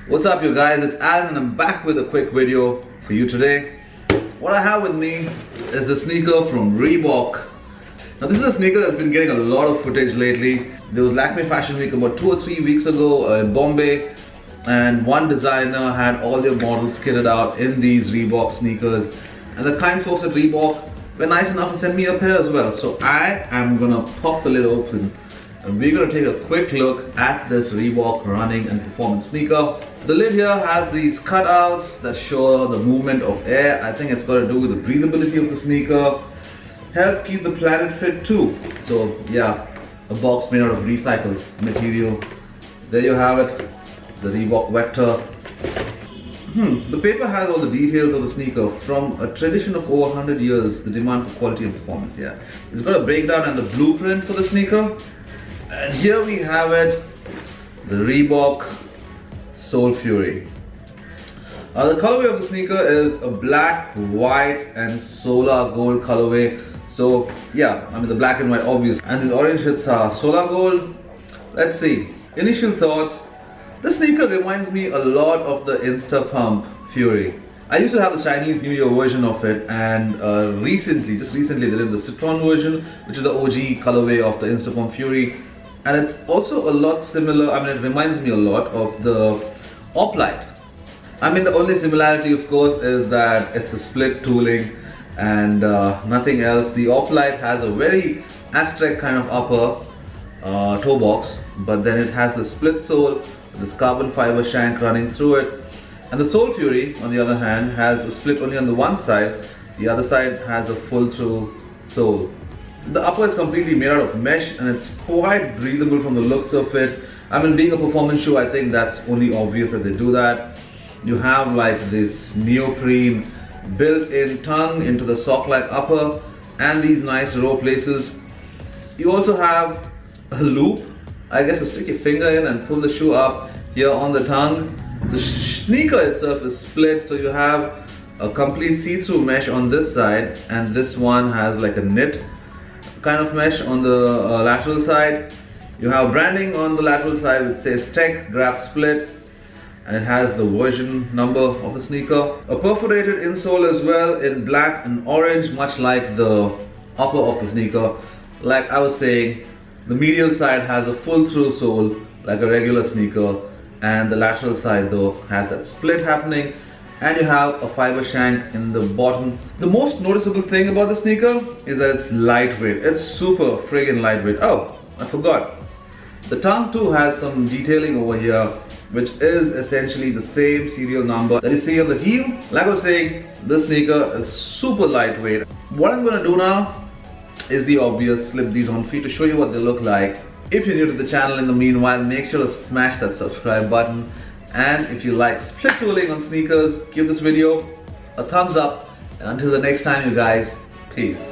What's up you guys, it's Alan and I'm back with a quick video for you today. What I have with me is the sneaker from Reebok. Now this is a sneaker that's been getting a lot of footage lately. There was Lakme Fashion Week about 2 or 3 weeks ago in Bombay, and one designer had all their models kitted out in these Reebok sneakers, and the kind folks at Reebok were nice enough to send me a pair as well. So I am gonna pop the lid open and we're gonna take a quick look at this Reebok running and performance sneaker. The lid here has these cutouts that show the movement of air. I think it's got to do with the breathability of the sneaker. Help keep the planet fit too. So yeah, a box made out of recycled material. There you have it, the Reebok Vector. The paper has all the details of the sneaker from a tradition of over 100 years, the demand for quality and performance. Yeah, it's got a breakdown and the blueprint for the sneaker. And here we have it, the Reebok Soul Fury. The colorway of the sneaker is a black, white and solar gold colorway. So yeah, I mean the black and white obvious, and these orange hits are solar gold. Let's see, initial thoughts. This sneaker reminds me a lot of the Insta Pump Fury. I used to have the Chinese New Year version of it, and just recently they did the Citron version, which is the OG colorway of the Insta Pump Fury. And it's also a lot similar, I mean it reminds me a lot of the Op.Lite. I mean the only similarity of course is that it's a split tooling and nothing else. The Op.Lite has a very Aztec kind of upper toe box, but then it has the split sole with this carbon fiber shank running through it. And the Soul Fury on the other hand has a split only on the one side, the other side has a full through sole. The upper is completely made out of mesh and it's quite breathable from the looks of it. I mean, being a performance shoe, I think that's only obvious that they do that. You have like this neoprene built-in tongue into the sock-like upper and these nice rope laces. You also have a loop, I guess, to stick your finger in and pull the shoe up here on the tongue. The sneaker itself is split, so you have a complete see-through mesh on this side, and this one has like a knit kind of mesh on the lateral side. You have branding on the lateral side which says Tech Graph Split, and it has the version number of the sneaker. A perforated insole as well in black and orange, much like the upper of the sneaker. Like I was saying, the medial side has a full through sole like a regular sneaker, and the lateral side though has that split happening, and you have a fiber shank in the bottom. The most noticeable thing about the sneaker is that it's lightweight. It's super friggin' lightweight. Oh, I forgot. The tongue too has some detailing over here, which is essentially the same serial number that you see on the heel. Like I was saying, this sneaker is super lightweight. What I'm gonna do now is the obvious, slip these on feet to show you what they look like. If you're new to the channel in the meanwhile, make sure to smash that subscribe button. And if you like split tooling on sneakers, give this video a thumbs up. And until the next time you guys, peace.